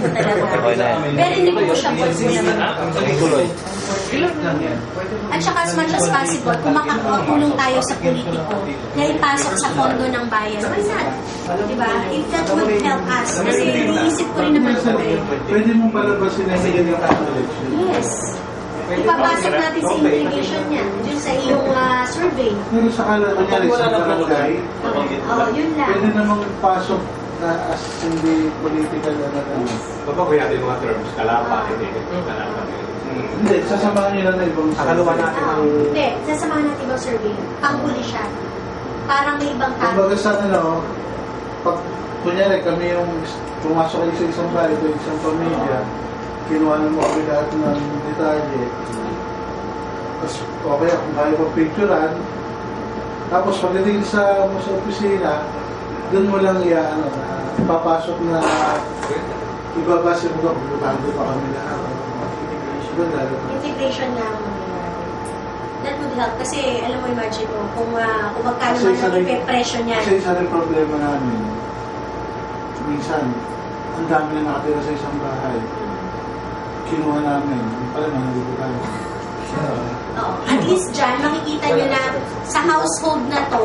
talaga. Very negotiable po naman. At saka as much as possible, kung makakatulong tayo sa politiko na ipasok sa pondo ng bayan, why not? Diba? If that would help us. Kasi iniisip ko rin naman po eh. Pwede mong palabasin na yung election. Yes. Ipapasok natin sa implication niya, dun sa iyong survey. Pero sa kunyari sa barangay, Yun lang. pwede namang pasok na as hindi political na ano. Babagoy natin mga terms, kalapa, hindi. Kalapa. Hindi, sasamahan nila na ibang Akaluwa natin ang... Hindi, sasamahan natin ibang survey. Panghuli siya. Parang may ibang Kumbaga sa ano, pag kunyari kami yung pumasok kayo sa isang bahay o isang pamilya, kinuha mo kami lahat ng detalye. Tapos okay, kung kaya pa picturean, tapos pagdating sa opisina, doon mo lang papasok na ibabase mo ka, butante pa kami lahat. integration nga ang mangyayari. That would help kasi alam mo, imagine mo kung magkano man ang ipe-presyo niyan. Kasi isa rin problema namin, minsan, ang dami na nakatira sa isang bahay. Kinuha namin, pala mga nagugutan. Oo. At least dyan, makikita nyo na sa household na to,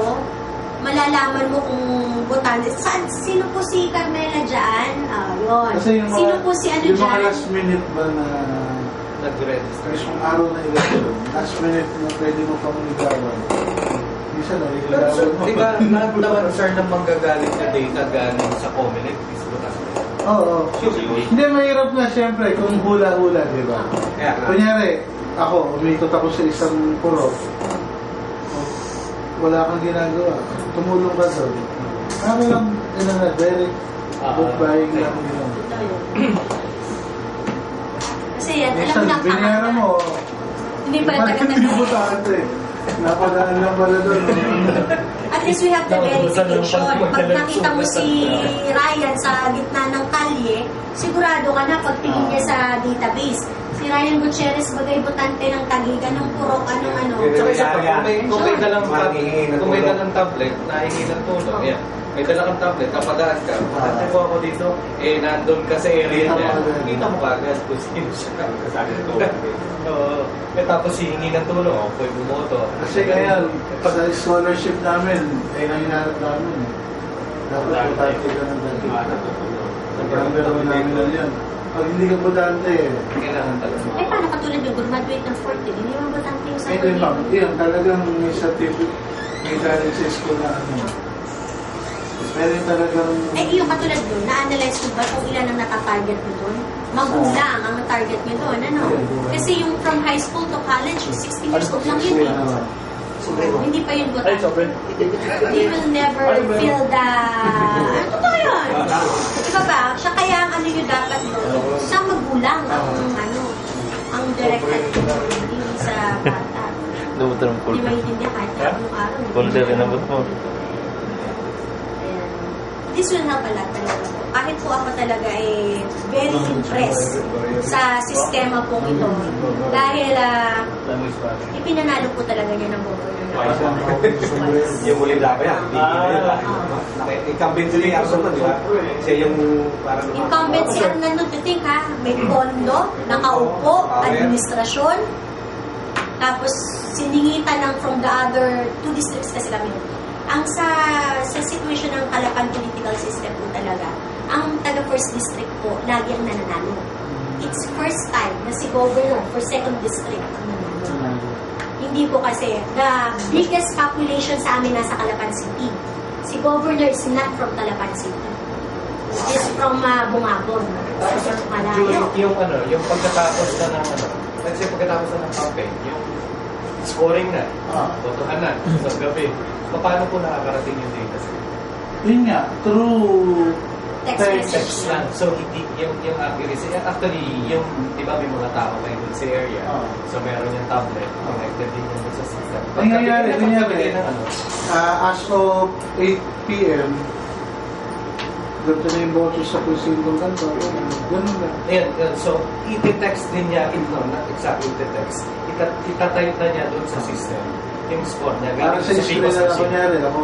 malalaman mo kung botante. Sino po si Carmela dyan? Yun. Sino po si ano yung dyan? mga last minute ba na nag-register. mismong araw na election, last minute na pwede mo pang ligawan. Minsan na Pero sir, ligawan mo. di ba naman sir na manggagaling na data galing sa Comelec? Oo. Hindi, mahirap na siyempre kung hula-hula, di ba? Kunyari, ako, umikot ako sa isang puro. Wala kang ginagawa. Tumulong ka doon. Kami lang, direct book buying lang yun. Kasi yan, alam mo lang Binyara mo, hindi pa bakit hindi mo taga-taga. Napadaan lang pala doon. At least we have the verification. Pag nakita mo si Ryan sa gitna ng kalye, sigurado ka na pagtingin niya sa database. Si Ryan Gutierrez, bagay botante ng Tagiga, ng Purok, ano. Tsaka isa pa, kung may dalang tablet, nahingi ng tulong, yan. May dala kang tablet, kapadaan ka, patay ko ako dito, nandun ka sa area niya, kita mo kagad kung sino siya. Tapos hihingi ng tulong, pwede bumoto. Kasi kaya, sa scholarship namin, nangyarap namin. Dapat butante ka ng Tagiga. Nagkakaroon namin lang yan. Pag hindi ka butante, Kailangan talaga. Paano katulad yung graduate ng 40, hindi mo botante yung sa ito yung ma'am, yan, talagang may certificate, may galing sa school na ano. Pero talagang... yung katulad doon, na-analyze ko ba kung ilan ang natatarget mo doon? Magulang ang target nyo doon, ano? Kasi yung from high school to college, 16 years old lang yun eh. Hindi pa yun botante. They will never feel the... Totoo yun. Diba ba? Siya kaya ang ano yun dapat doon. Sa magulang ang directed hindi sa bata. Hindi maintindihan kahit anong araw. Folder na ba po? This will help a lot talaga. Kahit po ako talaga ay very impressed sa sistema po ito. Dahil ipinanalo po talaga niya ng governor. Yung muli dapat yan. Incumbent sila yung absolute, di ba? Siya yung parang... Incumbent siya, nandun to think ha, may pondo, nakaupo, administrasyon, tapos siningitan ng from the other 2 districts kasi kami. Ang sa situation ng Calapan political system po talaga, ang taga first district po, lagi ang nananalo. It's first time na si governor for second district ang nananalo. Hindi po kasi, the biggest population sa amin nasa Calapan City. Si governor is not from Calapan City. He's from Bungabon. Malayo. Yung pagkatapos na ng let's say pagkatapos na ng campaign, yung scoring na, botohan na, sa gabi, paano po nakakarating yung data set? Yun nga, through Text lang. So, hindi yung accuracy. Actually, yung, di ba may mga tao kayo dun sa area. So, meron yung tablet. Connected din yung sa system. Nangyayari, as of 8 p.m., ganito na yung boses sa kusintong kanto. Ganun na. Ayan, so, iti-text din niya, not exactly iti-text. Itatype na niya dun sa system yung score niya. Parang sa screen na lang, kunyari, ako,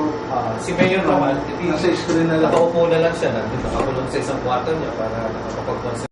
Si Mayor naman, nasa screen na lang. nakaupo na lang siya, nandun nakakulong sa isang kwarto niya para nakapag-concentrate.